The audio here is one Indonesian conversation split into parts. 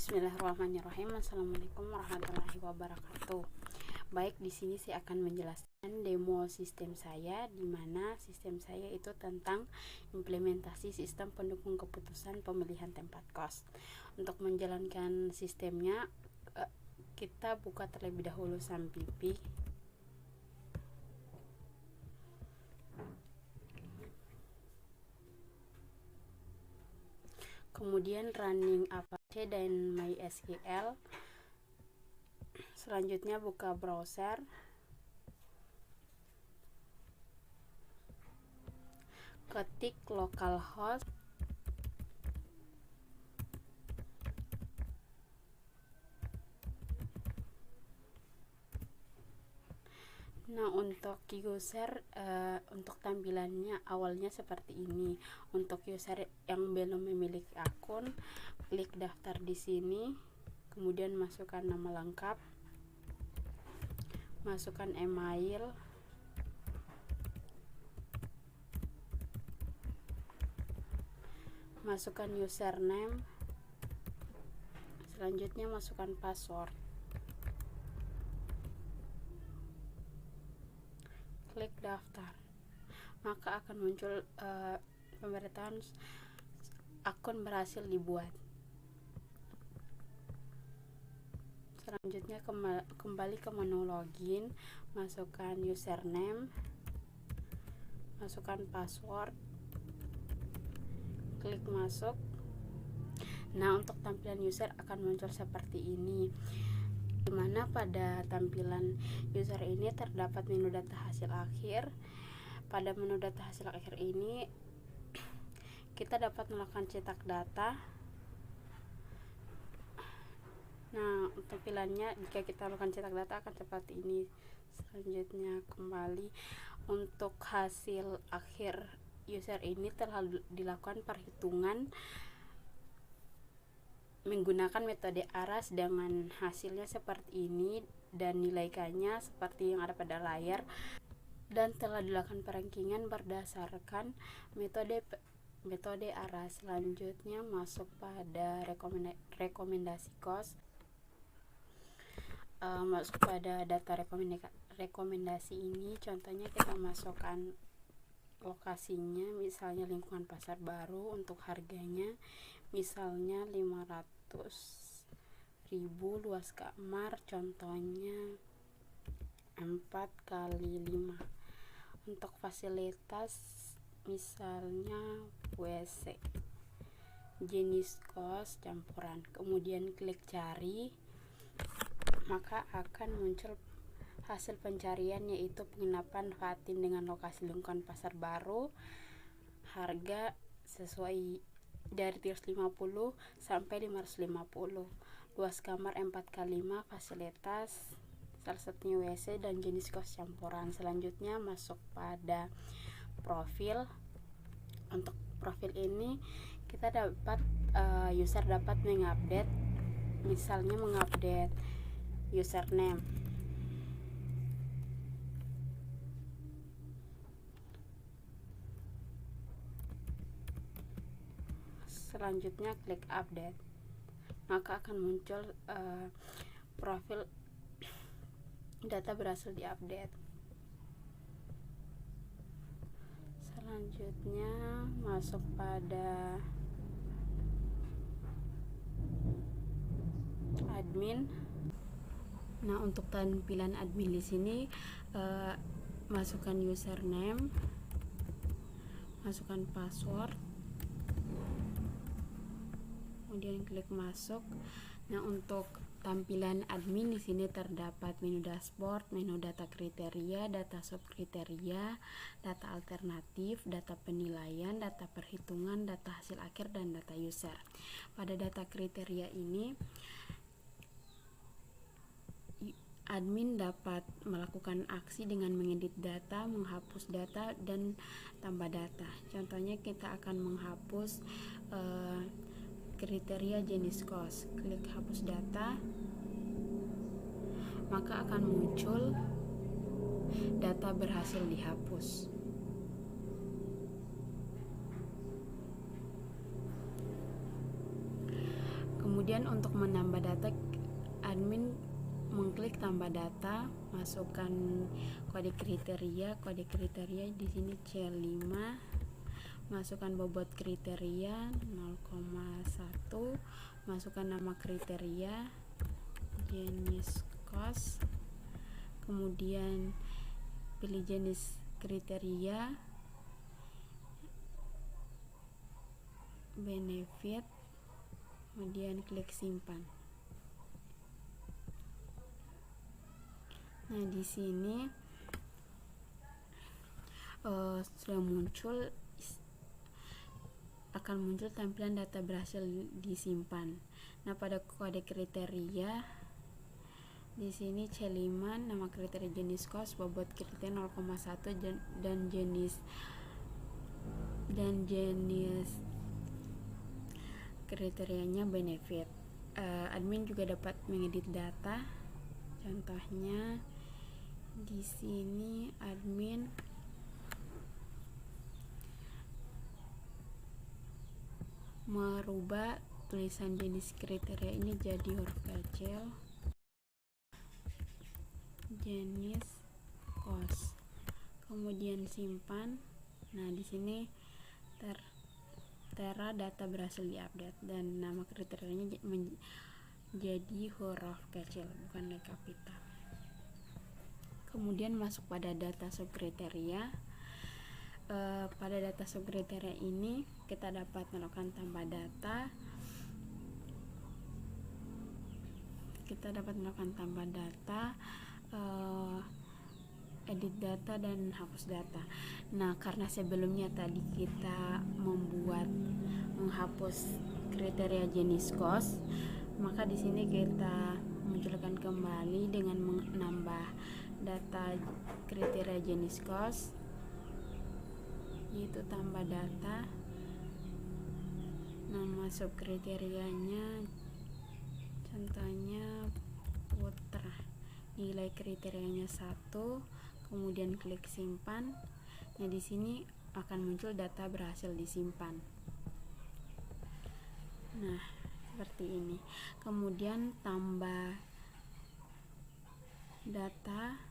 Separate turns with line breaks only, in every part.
Bismillahirrahmanirrahim. Assalamualaikum warahmatullahi wabarakatuh. Baik, di sini saya akan menjelaskan demo sistem saya, di mana sistem saya itu tentang implementasi sistem pendukung keputusan pemilihan tempat kos. Untuk menjalankan sistemnya, kita buka terlebih dahulu Sampipi. Kemudian running Apache dan MySQL. Selanjutnya buka browser. Ketik localhost. Nah, untuk user, untuk tampilannya awalnya seperti ini. Untuk user yang belum memiliki akun, klik daftar di sini, kemudian masukkan nama lengkap, masukkan email, masukkan username, selanjutnya masukkan password. Klik daftar, maka akan muncul pemberitahuan akun berhasil dibuat. Selanjutnya kembali ke menu login, masukkan username, masukkan password, klik masuk. Nah, untuk tampilan user akan muncul seperti ini, dimana pada tampilan user ini terdapat menu data hasil akhir. Pada menu data hasil akhir ini kita dapat melakukan cetak data. Nah, tampilannya jika kita melakukan cetak data akan seperti ini. Selanjutnya kembali, untuk hasil akhir user ini telah dilakukan perhitungan menggunakan metode ARAS dengan hasilnya seperti ini dan nilai K-nya seperti yang ada pada layar, dan telah dilakukan perankingan berdasarkan metode ARAS. Selanjutnya masuk pada rekomendasi kos. Masuk pada data rekomendasi ini, contohnya kita masukkan lokasinya, misalnya lingkungan Pasar Baru. Untuk harganya misalnya 500.000, luas kamar contohnya 4x5. Untuk fasilitas misalnya WC. Jenis kos campuran, kemudian klik cari, maka akan muncul hasil pencarian, yaitu penginapan Fatin dengan lokasi lingkungan Pasar Baru. Harga sesuai dari 350 sampai 550. Luas kamar 4x5, fasilitas salah satunya WC dan jenis kos campuran. Selanjutnya masuk pada profil. Untuk profil ini kita dapat user dapat mengupdate, misalnya mengupdate username. Selanjutnya klik update, maka akan muncul profil data berhasil diupdate. Selanjutnya masuk pada admin. Nah, untuk tampilan admin di sini masukkan username, masukkan password, kemudian klik masuk. Nah, untuk tampilan admin di sini terdapat menu dashboard, menu data kriteria, data subkriteria, data alternatif, data penilaian, data perhitungan, data hasil akhir, dan data user. Pada data kriteria ini admin dapat melakukan aksi dengan mengedit data, menghapus data, dan tambah data. Contohnya kita akan menghapus kriteria jenis kos. Klik hapus data, maka akan muncul data berhasil dihapus. Kemudian untuk menambah data, admin mengklik tambah data, masukkan kode kriteria di sini C5, masukkan bobot kriteria 0,1, masukkan nama kriteria, jenis kos, kemudian pilih jenis kriteria, benefit, kemudian klik simpan. Nah, di sini sudah akan muncul tampilan data berhasil disimpan. Nah, pada kode kriteria di sini C5, nama kriteria jenis kos, bobot kriteria 0,1 dan jenis kriterianya benefit. Admin juga dapat mengedit data. Contohnya di sini admin merubah tulisan jenis kriteria ini jadi huruf kecil, jenis kos, kemudian simpan. Nah, di sini tera data berhasil diupdate dan nama kriterianya menjadi huruf kecil, bukan kapital. Kemudian masuk pada data subkriteria. Pada data subkriteria ini kita dapat melakukan tambah data, edit data dan hapus data. Nah, karena sebelumnya tadi kita menghapus kriteria jenis kos, maka di sini kita munculkan kembali dengan menambah data kriteria jenis kos, yaitu tambah data, nama subkriterianya contohnya putra, nilai kriterianya 1, kemudian klik simpan. Nah, di sini akan muncul data berhasil disimpan. Nah, seperti ini. Kemudian tambah data,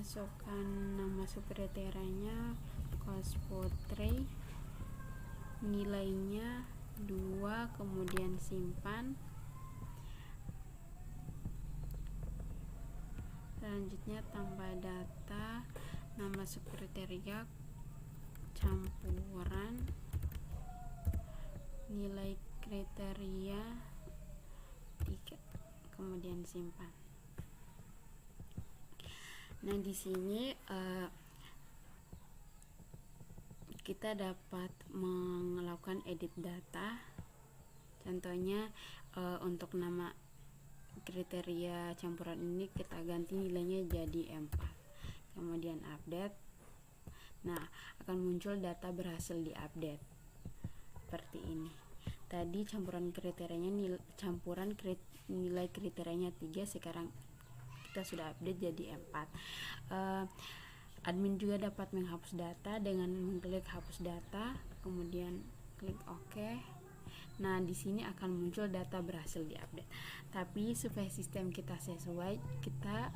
masukkan nama subkriterianya kos putri, nilainya 2, kemudian simpan. Selanjutnya tambah data, nama subkriteria campuran, nilai kriteria 3, kemudian simpan. Nah, di sini kita dapat melakukan edit data. Contohnya untuk nama kriteria campuran ini kita ganti nilainya jadi 4, kemudian update. Nah, akan muncul data berhasil diupdate seperti ini. Tadi campuran kriterianya nilai kriterianya 3, sekarang kita sudah update jadi 4. Admin juga dapat menghapus data dengan mengklik hapus data, kemudian klik OK. Nah, di sini akan muncul data berhasil diupdate. Tapi supaya sistem kita sesuai, kita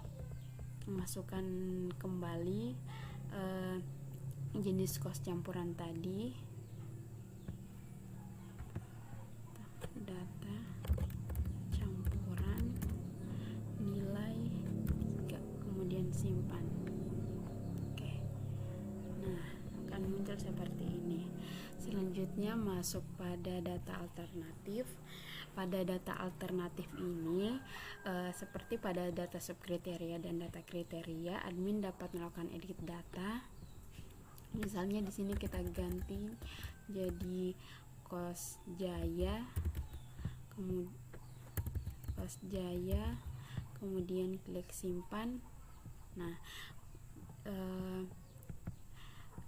masukkan kembali jenis kos campuran tadi, data campuran, nilai 3, kemudian simpan. Oke. Nah, akan muncul seperti ini. Selanjutnya masuk pada data alternatif. Pada data alternatif ini seperti pada data subkriteria dan data kriteria, admin dapat melakukan edit data. Misalnya di sini kita ganti jadi kos jaya, kemudian klik simpan. Nah,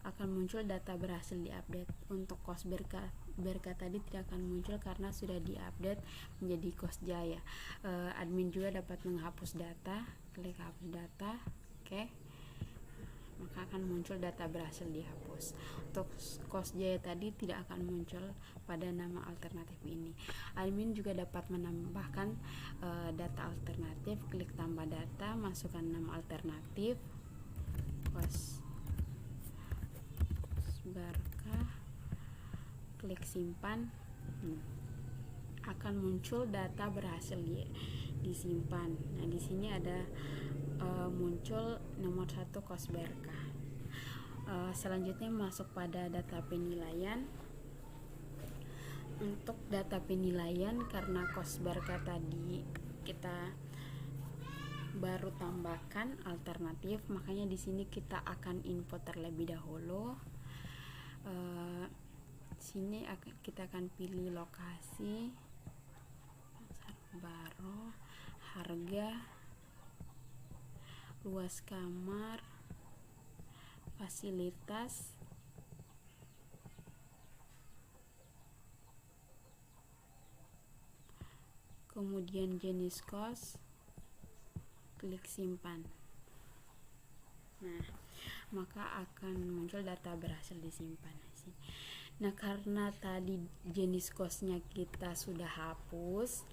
akan muncul data berhasil diupdate. Untuk kos berka tadi tidak akan muncul karena sudah diupdate menjadi kos jaya. Admin juga dapat menghapus data, klik hapus data. Oke. maka akan muncul data berhasil dihapus. Untuk cos J tadi tidak akan muncul pada nama alternatif ini. Admin juga dapat menambahkan data alternatif. Klik tambah data, masukkan nama alternatif, cos berkah, klik simpan. Akan muncul data berhasil disimpan. Nah, di sini ada muncul nomor 1 kos berkah. Selanjutnya masuk pada data penilaian. Untuk data penilaian, karena kos berkah tadi kita baru tambahkan alternatif, makanya di sini kita akan input terlebih dahulu. Sini kita akan pilih lokasi, pasar baru, harga, luas kamar, fasilitas, kemudian jenis kos, klik simpan. Nah, maka akan muncul data berhasil disimpan. Nah, karena tadi jenis kosnya kita sudah hapus,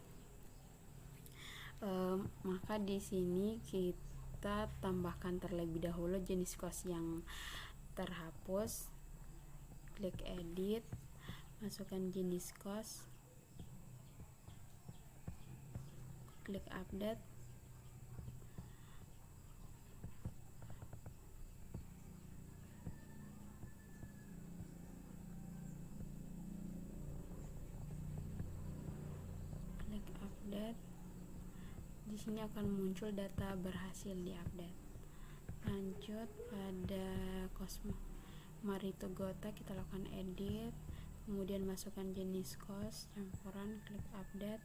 maka di sini kita tambahkan terlebih dahulu jenis kos yang terhapus. Klik edit, masukkan jenis kos, klik update. Klik update. Di sini akan muncul data berhasil diupdate. Lanjut pada kos Marito Gota, kita lakukan edit, kemudian masukkan jenis kos, campuran, klik update.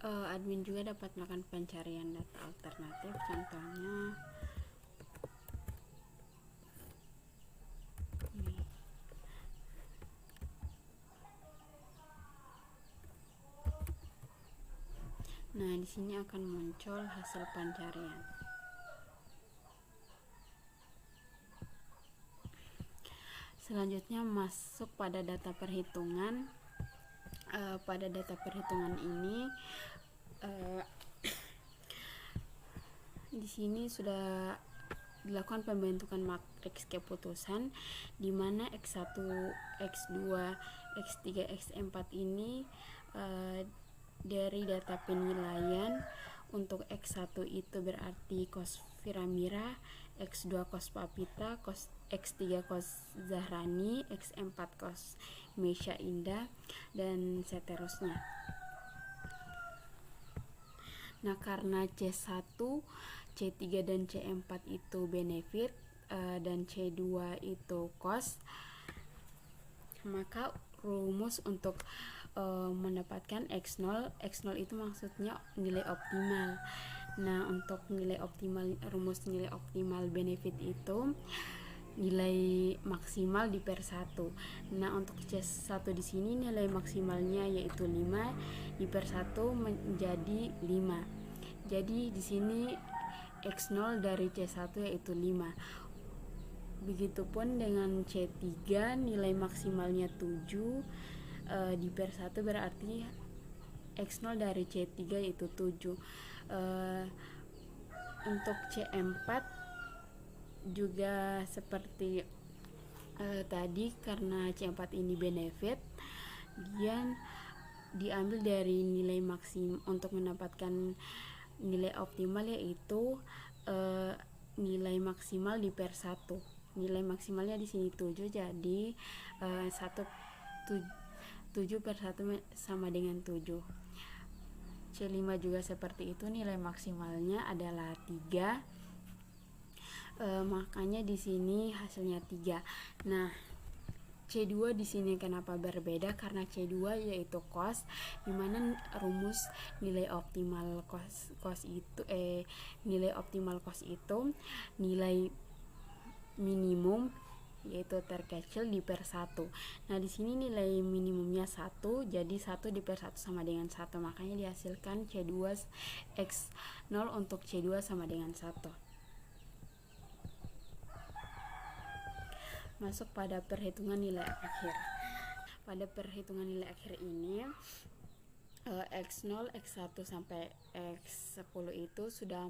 Admin juga dapat melakukan pencarian data alternatif, contohnya ini. Nah, di sini akan muncul hasil pencarian. Selanjutnya masuk pada data perhitungan. Pada data perhitungan ini di sini sudah dilakukan pembentukan matriks keputusan di mana X1, X2, X3, X4 ini dari data penilaian. Untuk X1 itu berarti kos Firamira, X2 kos Papita, X3 kos Zahrani, X4 kos Mesya Indah, dan seterusnya. Nah, karena C1, C3 dan C4 itu benefit dan C2 itu cost, maka rumus untuk mendapatkan X0 itu maksudnya nilai optimal. Nah, untuk nilai optimal, rumus nilai optimal benefit itu nilai maksimal di per 1. Nah, untuk C1 di sini nilai maksimalnya yaitu 5, di per 1 menjadi 5. Jadi di sini X0 dari C1 yaitu 5. Begitupun dengan C3 nilai maksimalnya 7, di per 1 berarti X0 dari C3 itu 7. Untuk C4 juga seperti tadi, karena C4 ini benefit, dia diambil dari nilai maksimum untuk mendapatkan nilai optimal, yaitu nilai maksimal di per 1. Nilai maksimalnya di sini 7, jadi 7 per 1 sama dengan 7. C5 juga seperti itu, nilai maksimalnya adalah 3. Makanya di sini hasilnya 3. Nah, C2 di sini kenapa berbeda? Karena C2 yaitu cost, dimana rumus nilai optimal cost itu nilai optimal cost itu nilai minimum yaitu terkecil di per 1. Nah, di sini nilai minimumnya 1, jadi 1 di per 1 sama dengan 1. Makanya dihasilkan C2 X0 untuk C2 sama dengan 1. Masuk pada perhitungan nilai akhir. Pada perhitungan nilai akhir ini X0, X1 sampai X10 itu sudah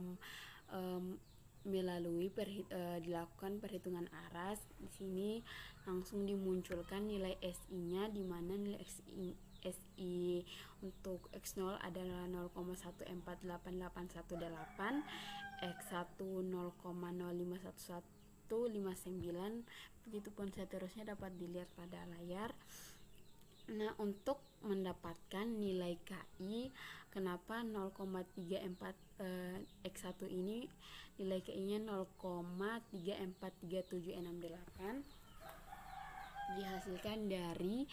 melalui dilakukan perhitungan aras. Di sini langsung dimunculkan nilai SI-nya, di mana nilai SI untuk X0 adalah 0,1488818, X1 0,0511159, begitupun seterusnya dapat dilihat pada layar. Nah, untuk mendapatkan nilai KI, kenapa 0,34 X1 ini nilai KI-nya 0,343768 dihasilkan dari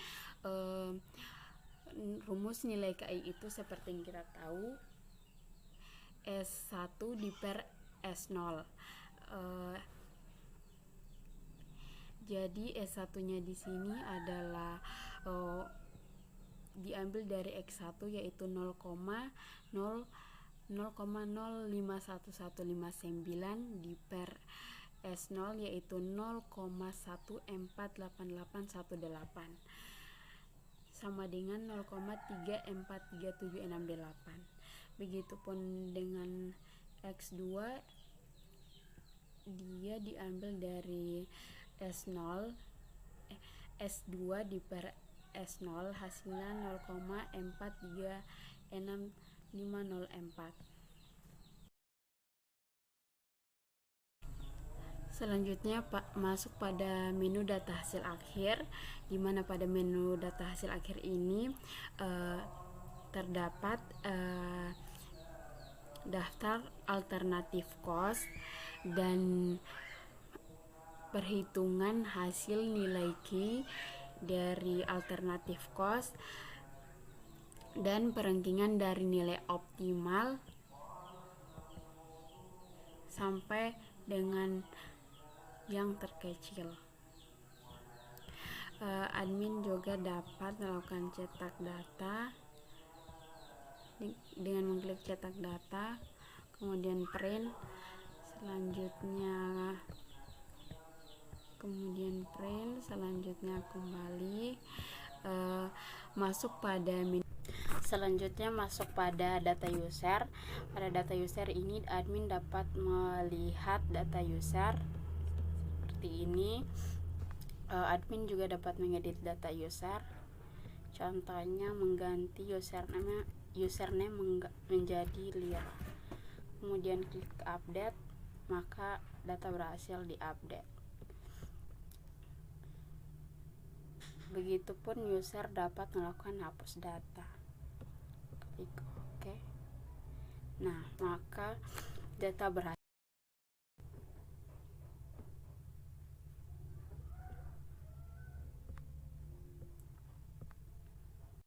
rumus nilai KI itu seperti yang kita tahu, S1 di per S0. Jadi S1-nya di sini adalah diambil dari X1 yaitu 0,051159 di per S0 yaitu 0,1488818 sama dengan 0,343768. Begitupun dengan X2, dia diambil dari S2 di per S0, hasilnya 0,436504. Selanjutnya masuk pada menu data hasil akhir, di mana pada menu data hasil akhir ini terdapat daftar alternatif cost dan perhitungan hasil nilai Q dari alternatif cost dan perengkingan dari nilai optimal sampai dengan yang terkecil. Admin juga dapat melakukan cetak data dengan mengklik cetak data, kemudian print, selanjutnya kembali masuk pada selanjutnya masuk pada data user. Pada data user ini admin dapat melihat data user seperti ini. Admin juga dapat mengedit data user, contohnya mengganti username menjadi Lia, kemudian klik update, maka data berhasil diupdate. Begitupun user dapat melakukan hapus data, klik OK. Nah, maka data berhasil